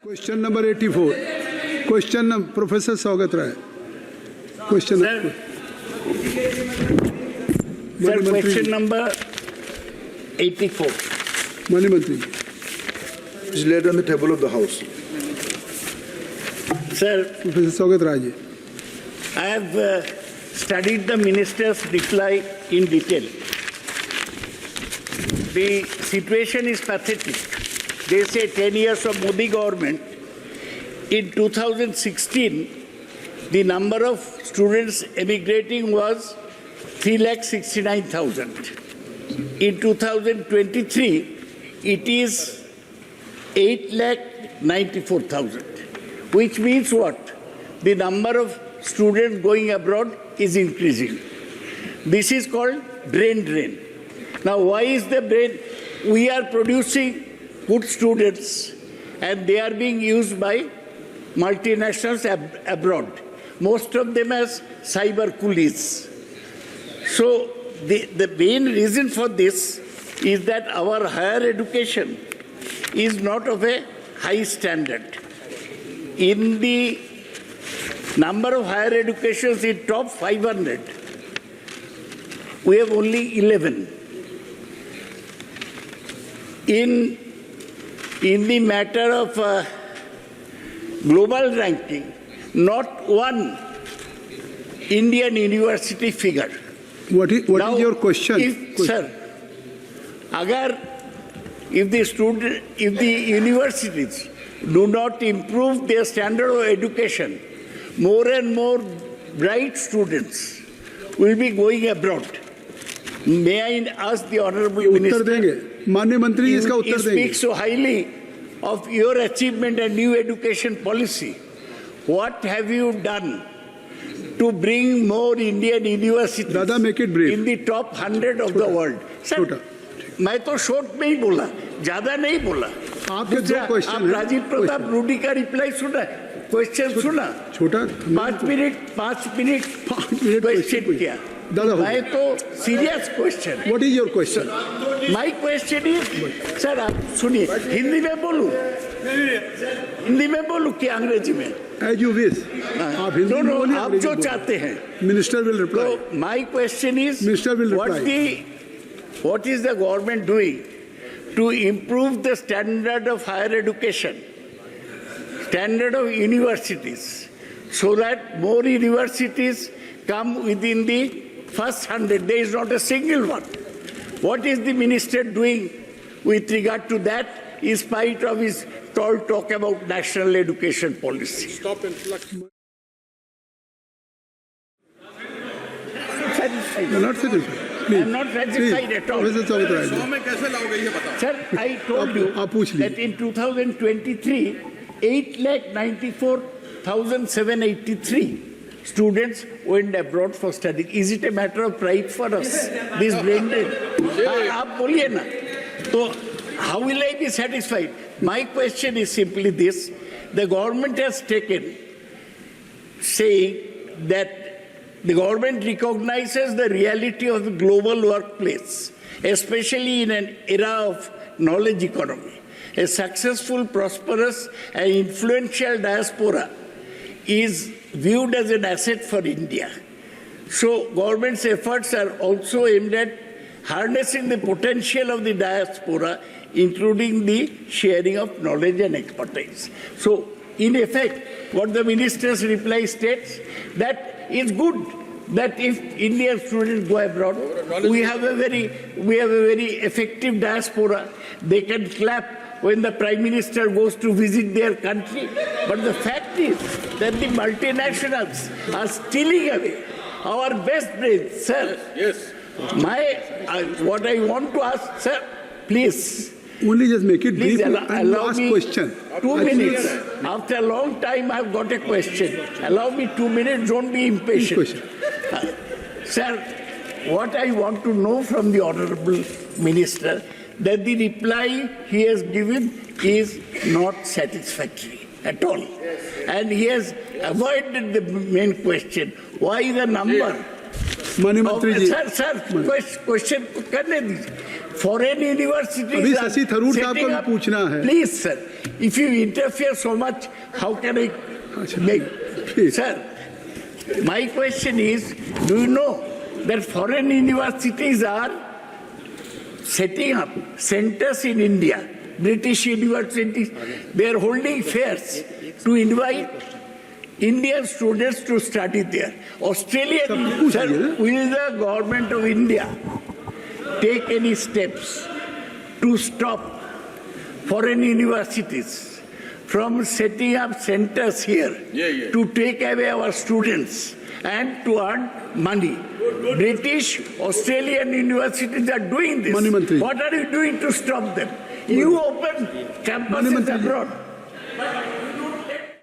Question number 84. Question number, Professor Saugat Rai. Question Sir, question number 84. Mani Mantri. is laid on the table of the House. Sir, Professor Saugat Rai ji. I have studied the minister's reply in detail. The situation is pathetic. They say 10 years of Modi government. In 2016, the number of students emigrating was 3,69,000. In 2023, it is 8,94,000, which means what? The number of students going abroad is increasing. This is called brain drain. Now, why is the brain? We are producing good students and they are being used by multinationals abroad, most of them as cyber coolies. So the main reason for this is that our higher education is not of a high standard. In the number of higher educations in top 500, we have only 11. In the matter of global ranking, not one Indian university figure. What is your question? Sir, if the universities do not improve their standard of education, more and more bright students will be going abroad. May I ask the Honorable Minister? उत्तर देंगे. माननीय मंत्री इसका उत्तर You देंगे. speak so highly of your achievement and new education policy. What have you done to bring more Indian universities Dada, make it brief. in the top 100 of the world? Sir, मैं तो short में ही बोला, ज्यादा नहीं बोला. आपके दो question आप राजीव प्रताप रूडी का रिप्लाई सुना, क्वेश्चन सुना. छोटा 5 मिनट क्वेश्चन किया. मैं तो serious question. What is your question? My question is, sir आप सुनिए, हिंदी में बोलूं? हिंदी में बोलूं कि अंग्रेजी में? As you wish. आप हिंदी में बोलिए. आप जो चाहते हैं. Minister will reply. So my question is, Minister will reply. what is the government doing to improve the standard of higher education, standard of universities, so that more universities come within the first 100? There is not a single one. What is the minister doing with regard to that, in spite of his tall talk about national education policy? Stop influx. Satisfied. Not satisfied. I am not satisfied at all. Professor Saugat Rai. Sir, I told you that in 2023, 8,94,783 students went abroad for study. Is it a matter of pride for us? This blended. आप बोलिए ना. So how will I be satisfied? My question is simply this: the government has taken, saying that the government recognizes the reality of the global workplace, especially in an era of knowledge economy. A successful, prosperous, and influential diaspora is viewed as an asset for India. So government's efforts are also aimed at harnessing the potential of the diaspora, including the sharing of knowledge and expertise. So in effect, what the minister's reply states, that it's good that if Indian students go abroad, we have a very effective diaspora. They can clap when the Prime Minister goes to visit their country. But the fact is that the multinationals are stealing away our best brains, sir. Yes. What I want to ask, sir, please. Only just make it brief and allow ask me question. 2 minutes. After a long time, I've got a question. Allow me 2 minutes. Don't be impatient. Sir, what I want to know from the Honorable Minister, that the reply he has given is not satisfactory at all. And he has avoided the main question. Why the number? Mani Mantri ji. Sir, question करने दीजिए. Foreign universities अभी are Shashi Tharoor साहब को setting भी up- पूछना है। Please, sir, if you interfere so much, how can I make? Please. Sir, my question is, do you know that foreign universities are setting up centers in India, British universities, they are holding fairs to invite Indian students to study there. Australian, sir, will the government of India take any steps to stop foreign universities from setting up centers here to take away our students and to earn money? British, Australian universities are doing this. Mani Mantri. What are you doing to stop them? You open campuses abroad.